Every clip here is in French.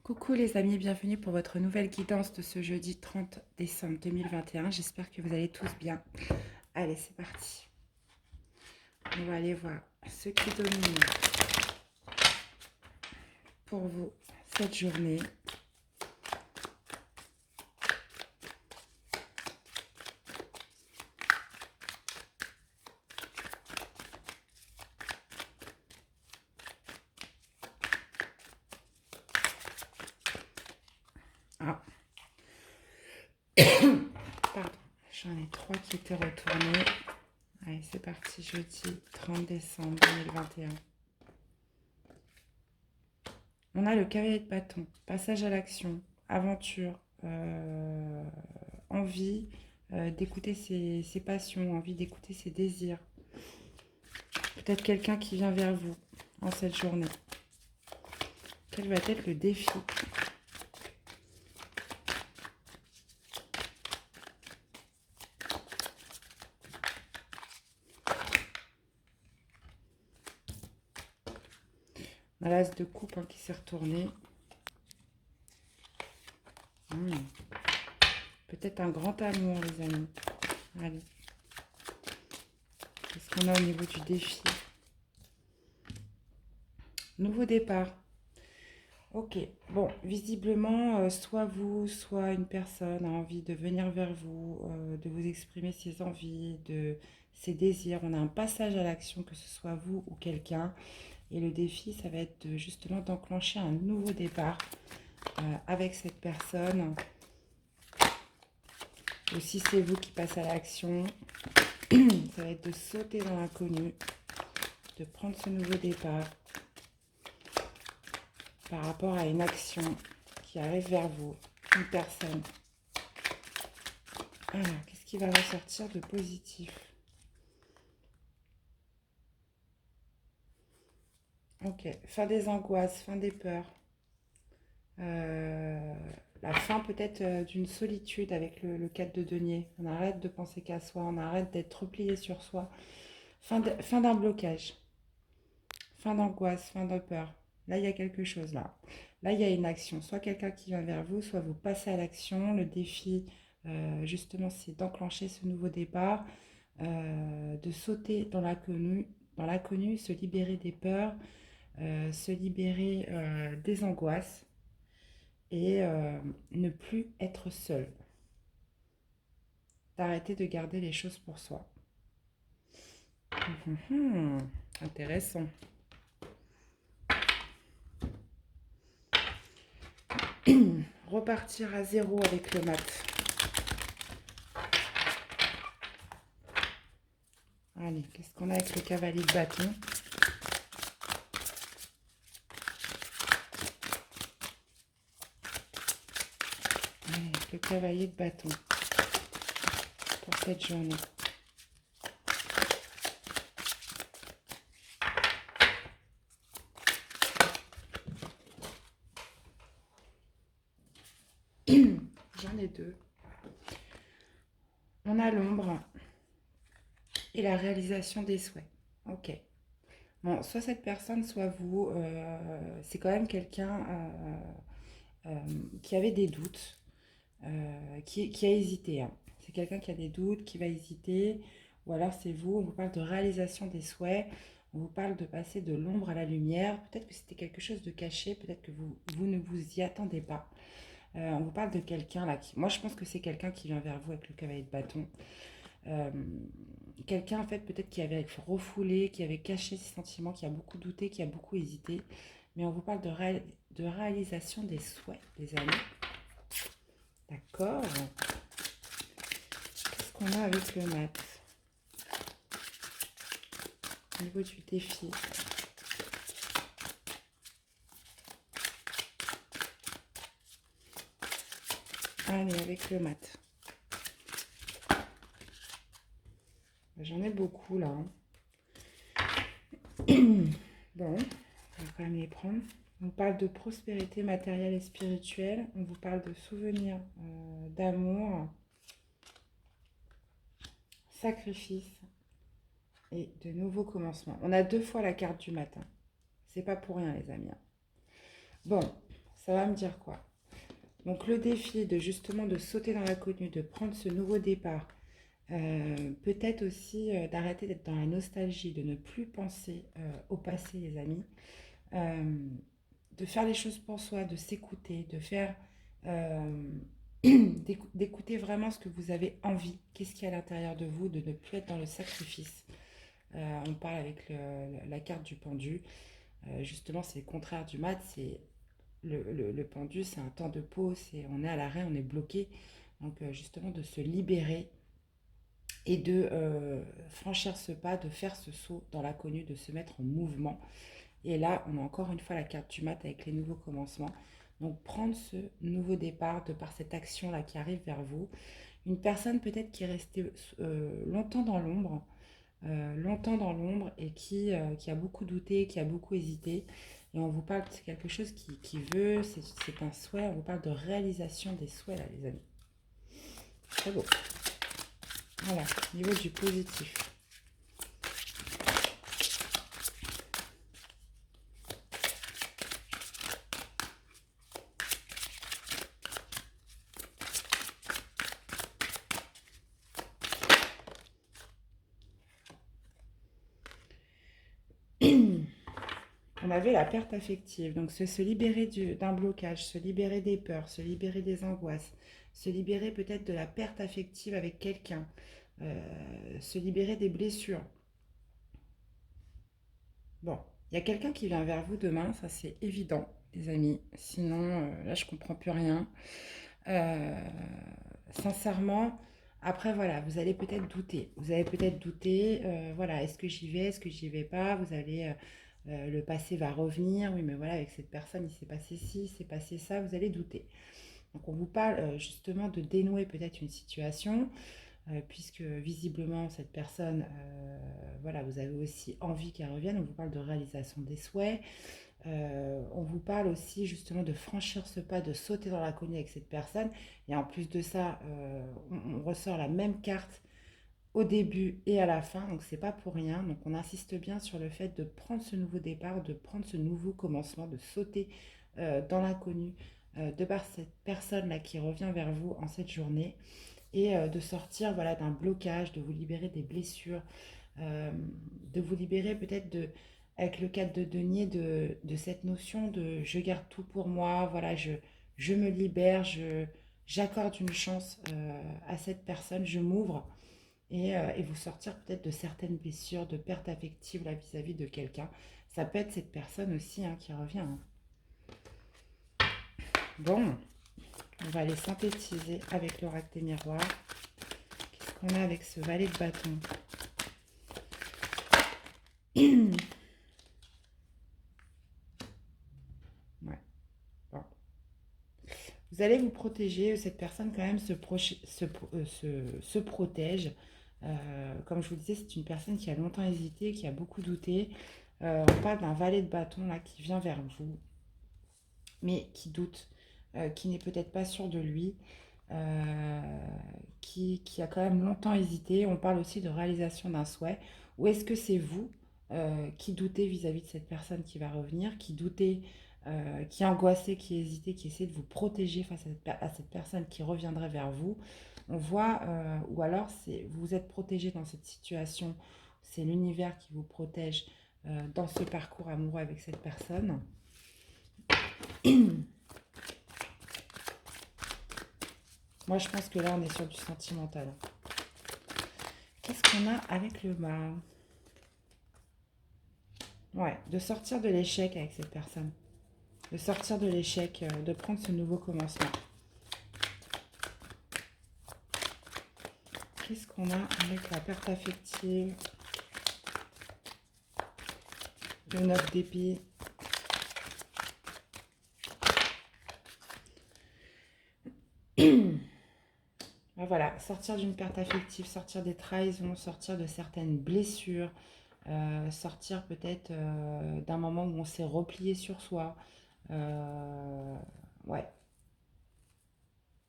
Coucou les amis, bienvenue pour votre nouvelle guidance de ce jeudi 30 décembre 2021. J'espère que vous allez tous bien. Allez, c'est parti. On va aller voir ce qui domine pour vous cette journée. Ah, pardon, j'en ai trois qui étaient retournés. Allez, c'est parti, jeudi 30 décembre 2021. On a le cavalier de bâton, passage à l'action, aventure, envie d'écouter ses passions, envie d'écouter ses désirs. Peut-être quelqu'un qui vient vers vous en cette journée. Quel va être le défi? On a l'as de coupe qui s'est retourné. Peut-être un grand amour, les amis. Allez. Qu'est-ce qu'on a au niveau du défi? Nouveau départ. Ok. Bon, visiblement, soit vous, soit une personne a envie de venir vers vous, de vous exprimer ses envies, ses désirs. On a un passage à l'action, que ce soit vous ou quelqu'un. Et le défi, ça va être justement d'enclencher un nouveau départ avec cette personne. Ou si c'est vous qui passez à l'action, ça va être de sauter dans l'inconnu, de prendre ce nouveau départ par rapport à une action qui arrive vers vous, une personne. Alors, qu'est-ce qui va ressortir de positif? Ok, fin des angoisses, fin des peurs. La fin peut-être d'une solitude avec le 4 de denier. On arrête de penser qu'à soi, on arrête d'être replié sur soi. Fin d'un blocage, fin d'angoisse, fin de peur. Là, il y a quelque chose là. Là, il y a une action. Soit quelqu'un qui vient vers vous, soit vous passez à l'action. Le défi, justement, c'est d'enclencher ce nouveau départ, de sauter dans l'inconnu, se libérer des peurs, se libérer des angoisses et ne plus être seul. D'arrêter de garder les choses pour soi. Intéressant. Repartir à zéro avec le mat. Allez, qu'est-ce qu'on a avec le cavalier de bâton? Allez, avec le cavalier de bâton pour cette journée. J'en ai deux. On a l'ombre et la réalisation des souhaits. Ok. Bon, soit cette personne, soit vous, c'est quand même quelqu'un qui avait des doutes, qui a hésité. Hein. C'est quelqu'un qui a des doutes, qui va hésiter, ou alors c'est vous, on vous parle de réalisation des souhaits, on vous parle de passer de l'ombre à la lumière, peut-être que c'était quelque chose de caché, peut-être que vous ne vous y attendez pas. On vous parle de quelqu'un là, moi je pense que c'est quelqu'un qui vient vers vous avec le cavalier de bâton. Euh, Quelqu'un en fait peut-être qui avait refoulé, qui avait caché ses sentiments, qui a beaucoup douté, qui a beaucoup hésité. Mais on vous parle de réalisation des souhaits, les amis. D'accord. Qu'est-ce qu'on a avec le mat au niveau du défi? Allez, avec le mat. J'en ai beaucoup là. Bon, on va quand même les prendre. On parle de prospérité matérielle et spirituelle. On vous parle de souvenirs, d'amour, sacrifice et de nouveaux commencements. On a deux fois la carte du matin. C'est pas pour rien, les amis. Bon, Ça va me dire quoi? Donc le défi de justement de sauter dans l'inconnu, de prendre ce nouveau départ, peut-être aussi d'arrêter d'être dans la nostalgie, de ne plus penser au passé, les amis, euh, de faire les choses pour soi, de s'écouter, de faire, euh, d'écouter vraiment ce que vous avez envie, qu'est-ce qu'il y a à l'intérieur de vous, de ne plus être dans le sacrifice. On parle avec la carte du pendu. Justement, c'est le contraire du mat, c'est le pendu, c'est un temps de pause, on est à l'arrêt, on est bloqué. Donc justement de se libérer et de franchir ce pas, de faire ce saut dans l'inconnu, de se mettre en mouvement. Et là, on a encore une fois la carte du mat avec les nouveaux commencements. Donc prendre ce nouveau départ de par cette action-là qui arrive vers vous. Une personne peut-être qui est restée longtemps dans l'ombre et qui a beaucoup douté, qui a beaucoup hésité. Et on vous parle de quelque chose qui veut, c'est un souhait, on vous parle de réalisation des souhaits là les amis. Très beau. Voilà, niveau du positif. On avait la perte affective, donc se libérer d'un blocage, se libérer des peurs, se libérer des angoisses, se libérer peut-être de la perte affective avec quelqu'un, se libérer des blessures. Bon, il y a quelqu'un qui vient vers vous demain, ça c'est évident, les amis. Sinon, là, je comprends plus rien. Euh, Sincèrement, après, voilà, vous allez peut-être douter. Vous allez peut-être douter, voilà, est-ce que j'y vais, est-ce que j'y vais pas? Vous allez, le passé va revenir, oui, mais voilà, avec cette personne, il s'est passé ci, il s'est passé ça, vous allez douter. Donc, on vous parle justement de dénouer peut-être une situation, puisque visiblement, cette personne, voilà, vous avez aussi envie qu'elle revienne. On vous parle de réalisation des souhaits. On vous parle aussi justement de franchir ce pas, de sauter dans l'inconnu avec cette personne. Et en plus de ça, on ressort la même carte au début et à la fin, donc c'est pas pour rien. Donc on insiste bien sur le fait de prendre ce nouveau départ, de prendre ce nouveau commencement, de sauter dans l'inconnu de par cette personne-là qui revient vers vous en cette journée et de sortir voilà, d'un blocage, de vous libérer des blessures, euh, de vous libérer peut-être avec le cadre de denier de cette notion de je garde tout pour moi, voilà, je me libère, j'accorde une chance à cette personne, je m'ouvre et vous sortir peut-être de certaines blessures, de perte affective là vis-à-vis de quelqu'un. Ça peut être cette personne aussi hein, qui revient. Hein. Bon, on va aller synthétiser avec l'oracle des miroirs. Qu'est-ce qu'on a avec ce valet de bâton? Ouais, bon. Vous allez vous protéger, cette personne quand même se protège. Comme je vous disais, c'est une personne qui a longtemps hésité, qui a beaucoup douté. On parle d'un valet de bâton là qui vient vers vous, mais qui doute, qui n'est peut-être pas sûr de lui, euh, qui a quand même longtemps hésité. On parle aussi de réalisation d'un souhait. Ou est-ce que c'est vous qui doutez vis-à-vis de cette personne qui va revenir, qui doutez, qui angoissez, qui hésitez, qui essaie de vous protéger face à cette personne qui reviendrait vers vous? On voit, ou alors vous vous êtes protégé dans cette situation, c'est l'univers qui vous protège dans ce parcours amoureux avec cette personne. Moi, je pense que là, on est sur du sentimental. Qu'est-ce qu'on a avec le mât? Ouais, de sortir de l'échec avec cette personne. De sortir de l'échec, de prendre ce nouveau commencement. Qu'est-ce qu'on a avec la perte affective? Le 9 d'épée. Ah, voilà, sortir d'une perte affective, sortir des trahisons, sortir de certaines blessures, sortir peut-être d'un moment où on s'est replié sur soi. Euh, ouais,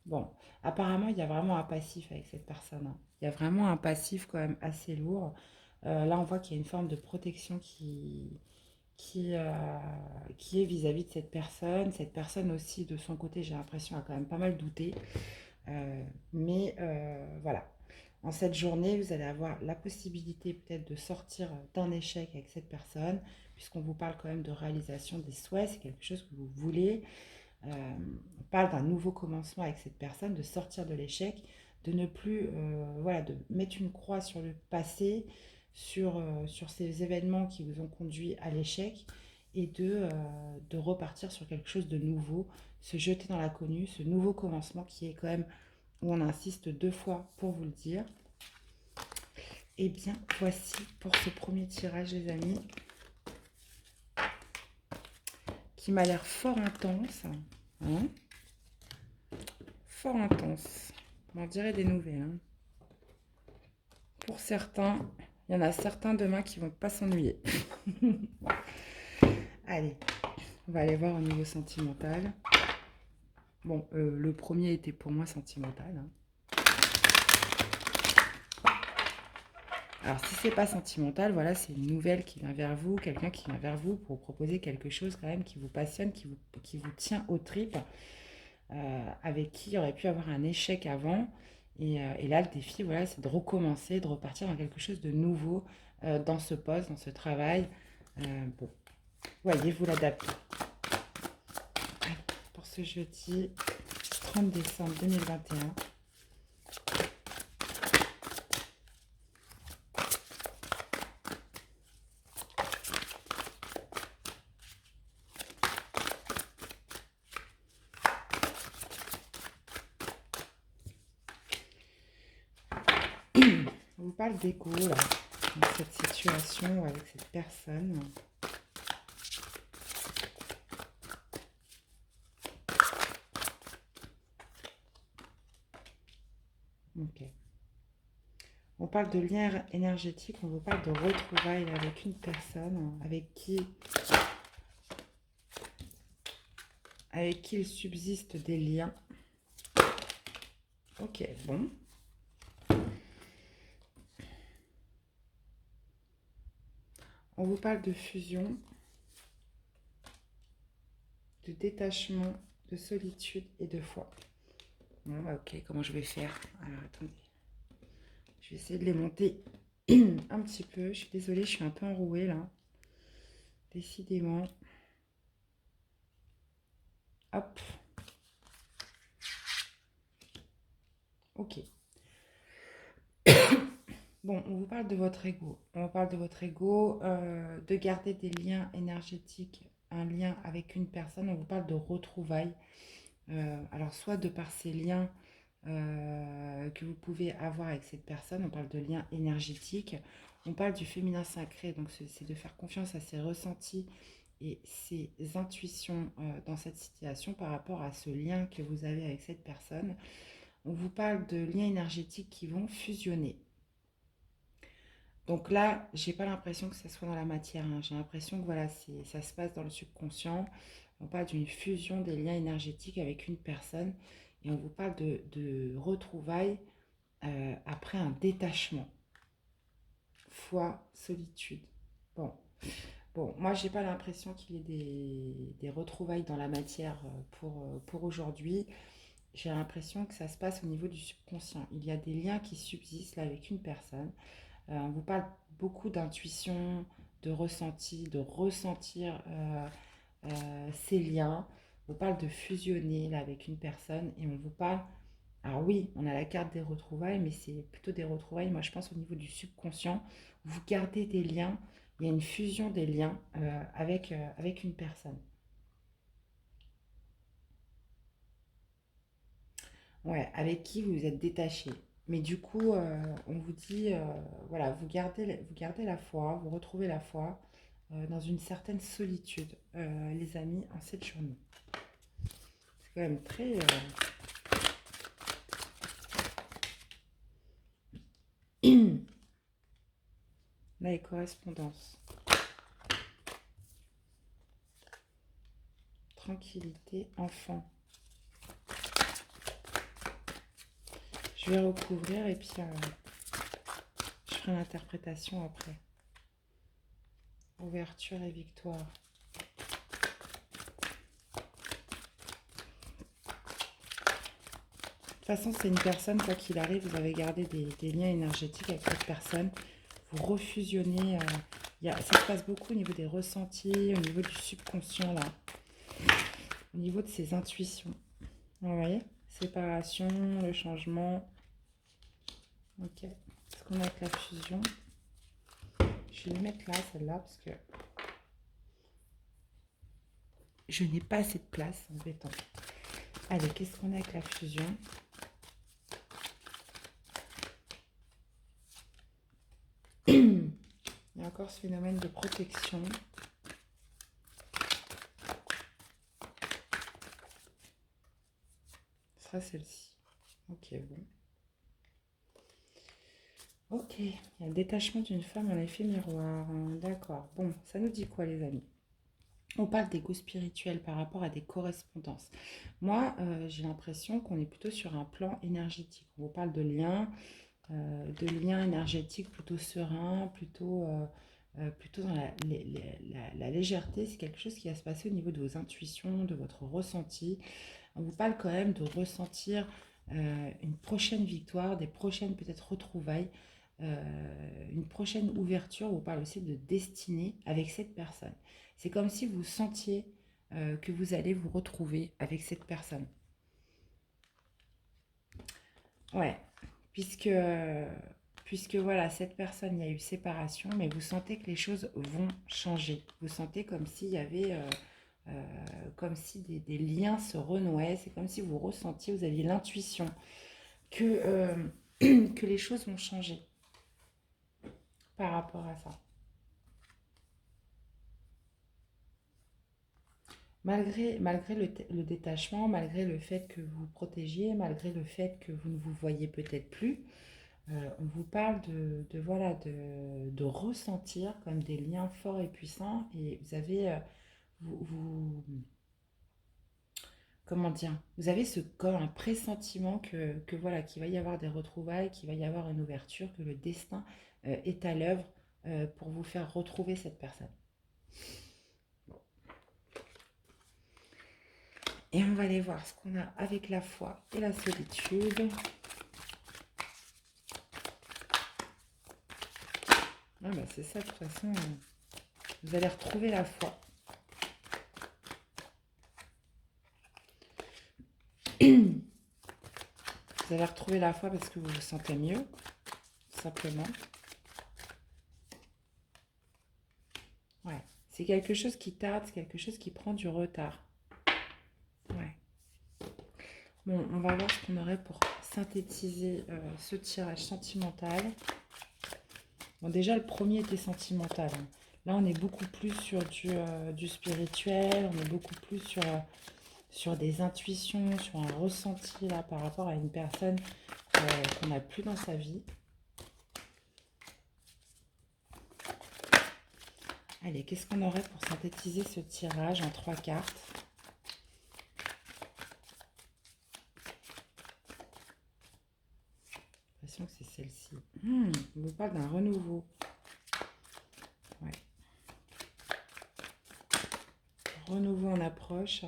bon. Apparemment, il y a vraiment un passif avec cette personne. Hein. Il y a vraiment un passif quand même assez lourd. Là, on voit qu'il y a une forme de protection qui, euh, qui est vis-à-vis de cette personne. Cette personne aussi, de son côté, j'ai l'impression, a quand même pas mal douté. Mais voilà, en cette journée, vous allez avoir la possibilité peut-être de sortir d'un échec avec cette personne, puisqu'on vous parle quand même de réalisation des souhaits, c'est quelque chose que vous voulez. On parle d'un nouveau commencement avec cette personne, de sortir de l'échec, de ne plus, voilà, de mettre une croix sur le passé, sur ces événements qui vous ont conduit à l'échec, et de repartir sur quelque chose de nouveau, se jeter dans l'inconnu, ce nouveau commencement qui est quand même, où on insiste 2 fois pour vous le dire. Et bien, voici pour ce premier tirage, les amis, qui m'a l'air fort intense. Hein, fort intense. On dirait des nouvelles. Hein. Pour certains, il y en a certains demain qui vont pas s'ennuyer. Allez, on va aller voir au niveau sentimental. Bon, le premier était pour moi sentimental. Hein. Alors, si c'est pas sentimental, voilà, c'est une nouvelle qui vient vers vous, quelqu'un qui vient vers vous pour proposer quelque chose quand même qui vous passionne, qui vous tient aux tripes, avec qui il y aurait pu avoir un échec avant. Et là, le défi, voilà, c'est de recommencer, de repartir dans quelque chose de nouveau dans ce poste, dans ce travail. Bon, voyez-vous l'adapter. Pour ce jeudi 30 décembre 2021. On vous parle d'égo, là, dans cette situation avec cette personne. Ok. On parle de lien énergétique, on vous parle de retrouvailles avec une personne avec qui il subsiste des liens. Ok, bon. On vous parle de fusion, de détachement, de solitude et de foi. Bon, bah, ok, comment je vais faire? Alors, attendez. Je vais essayer de les monter un petit peu. Je suis désolée, je suis un peu enrouée là. Décidément. Hop. Ok. Bon, on vous parle de votre ego. On vous parle de votre ego, de garder des liens énergétiques, un lien avec une personne. On vous parle de retrouvailles. Alors, soit de par ces liens que vous pouvez avoir avec cette personne, on parle de liens énergétiques. On parle du féminin sacré, donc c'est de faire confiance à ses ressentis et ses intuitions dans cette situation par rapport à ce lien que vous avez avec cette personne. On vous parle de liens énergétiques qui vont fusionner. Donc là, j'ai pas l'impression que ça soit dans la matière. Hein. J'ai l'impression que voilà, ça se passe dans le subconscient. On parle d'une fusion des liens énergétiques avec une personne et on vous parle de retrouvailles après un détachement. Foi, solitude. Bon, moi j'ai pas l'impression qu'il y ait des retrouvailles dans la matière pour aujourd'hui. J'ai l'impression que ça se passe au niveau du subconscient. Il y a des liens qui subsistent là avec une personne. On vous parle beaucoup d'intuition, de ressenti, de ressentir ces liens. On vous parle de fusionner là avec une personne et on vous parle. Alors oui, on a la carte des retrouvailles, mais c'est plutôt des retrouvailles, moi je pense au niveau du subconscient. Vous gardez des liens, il y a une fusion des liens avec une personne. Ouais, avec qui vous êtes détaché. Mais du coup, on vous dit, voilà, vous gardez la foi, vous retrouvez la foi dans une certaine solitude, les amis, en cette journée. C'est quand même très... Là, les correspondances. Tranquillité, enfant. Je vais recouvrir et puis je ferai l'interprétation après. Ouverture et victoire. De toute façon, c'est une personne, quoi qu'il arrive, vous avez gardé des liens énergétiques avec cette personne. Vous refusionnez. Ça se passe beaucoup au niveau des ressentis, au niveau du subconscient, là. Au niveau de ses intuitions. Vous voyez? Séparation, le changement. Ok. Qu'est-ce qu'on a avec la fusion? Je vais les mettre là, celle-là, parce que je n'ai pas assez de place, embêtant. Allez, qu'est-ce qu'on a avec la fusion? Il y a encore ce phénomène de protection. Ce sera celle-ci. Ok, bon. Ok, il y a le détachement d'une femme en effet miroir. D'accord. Bon, ça nous dit quoi, les amis? On parle d'ego spirituel par rapport à des correspondances. Moi, j'ai l'impression qu'on est plutôt sur un plan énergétique. On vous parle de liens énergétiques plutôt sereins, plutôt dans la légèreté. C'est quelque chose qui va se passer au niveau de vos intuitions, de votre ressenti. On vous parle quand même de ressentir une prochaine victoire, des prochaines peut-être retrouvailles, une prochaine ouverture. On vous parle aussi de destinée avec cette personne. C'est comme si vous sentiez que vous allez vous retrouver avec cette personne. Ouais, puisque, puisque voilà, cette personne, il y a eu séparation, mais vous sentez que les choses vont changer. Vous sentez comme s'il y avait, comme si des liens se renouaient. C'est comme si vous ressentiez, vous aviez l'intuition que, que les choses vont changer par rapport à ça. Malgré le détachement, malgré le fait que vous vous protégiez, malgré le fait que vous ne vous voyez peut-être plus, on vous parle voilà, de ressentir comme des liens forts et puissants. Et vous avez, comment dire, vous avez comme un pressentiment que voilà, qu'il va y avoir des retrouvailles, qu'il va y avoir une ouverture, que le destin est à l'œuvre pour vous faire retrouver cette personne. Et on va aller voir ce qu'on a avec la foi et la solitude. Ah bah c'est ça, de toute façon, vous allez retrouver la foi. Vous allez retrouver la foi parce que vous vous sentez mieux, tout simplement. Ouais, c'est quelque chose qui tarde, c'est quelque chose qui prend du retard. Ouais. Bon, on va voir ce qu'on aurait pour synthétiser ce tirage sentimental. Bon, déjà, le premier était sentimental, hein. Là, on est beaucoup plus sur du spirituel, on est beaucoup plus sur des intuitions, sur un ressenti là, par rapport à une personne qu'on n'a plus dans sa vie. Allez, qu'est-ce qu'on aurait pour synthétiser ce tirage en 3 cartes? J'ai l'impression que c'est celle-ci. On vous parle d'un renouveau. Ouais. Renouveau en approche.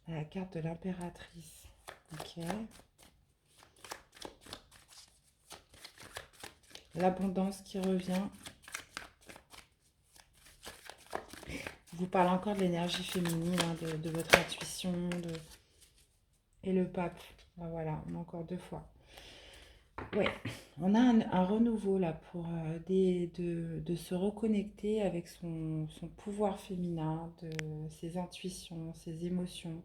La carte de l'impératrice. Ok. L'abondance qui revient. Vous parle encore de l'énergie féminine, hein, de votre intuition. Et le pape. Ah, voilà, on a encore 2 fois. Ouais, on a un renouveau là pour de se reconnecter avec son pouvoir féminin, de ses intuitions, ses émotions.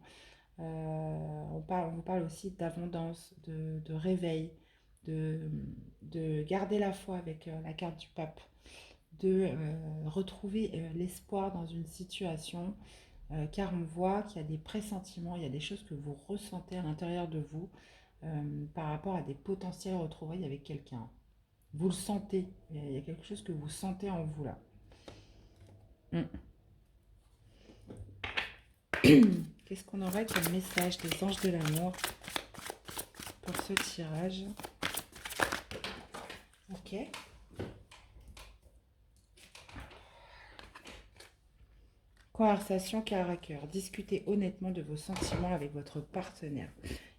On vous parle aussi d'abondance, de réveil, de, de garder la foi avec la carte du pape, de retrouver l'espoir dans une situation, car on voit qu'il y a des pressentiments, il y a des choses que vous ressentez à l'intérieur de vous par rapport à des potentiels retrouvailles avec quelqu'un. Vous le sentez, il y a quelque chose que vous sentez en vous là. Qu'est-ce qu'on aurait comme message des anges de l'amour pour ce tirage? Ok. Conversation cœur à cœur. Discutez honnêtement de vos sentiments avec votre partenaire.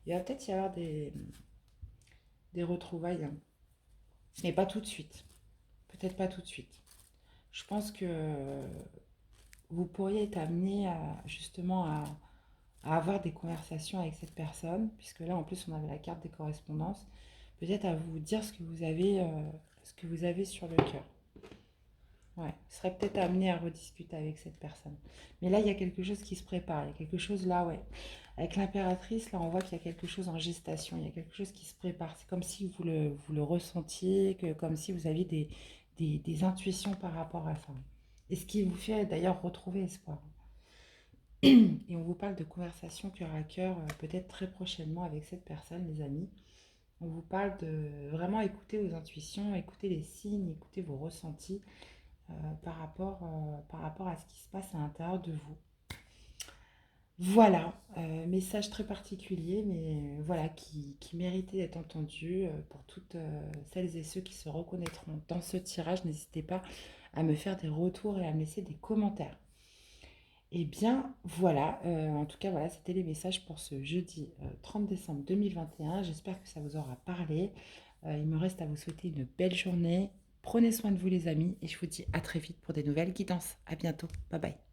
Il va peut-être y avoir des retrouvailles, hein, mais pas tout de suite. Peut-être pas tout de suite. Je pense que vous pourriez être amené justement à avoir des conversations avec cette personne, puisque là en plus on avait la carte des correspondances, peut-être à vous dire ce que vous avez sur le cœur. Ouais, vous serez peut-être amené à rediscuter avec cette personne. Mais là, il y a quelque chose qui se prépare. Il y a quelque chose là, ouais. Avec l'impératrice, là, on voit qu'il y a quelque chose en gestation. Il y a quelque chose qui se prépare. C'est comme si vous le ressentiez, comme si vous aviez des intuitions par rapport à ça. Et ce qui vous fait d'ailleurs retrouver espoir. Et on vous parle de conversation cœur à cœur, peut-être très prochainement avec cette personne, les amis. On vous parle de vraiment écouter vos intuitions, écouter les signes, écouter vos ressentis par rapport à ce qui se passe à l'intérieur de vous. Voilà, message très particulier, mais voilà, qui méritait d'être entendu pour toutes celles et ceux qui se reconnaîtront dans ce tirage. N'hésitez pas à me faire des retours et à me laisser des commentaires. Eh bien, voilà, en tout cas, voilà, c'était les messages pour ce jeudi 30 décembre 2021. J'espère que ça vous aura parlé. Il me reste à vous souhaiter une belle journée. Prenez soin de vous, les amis, et je vous dis à très vite pour des nouvelles guidances. À bientôt. Bye bye.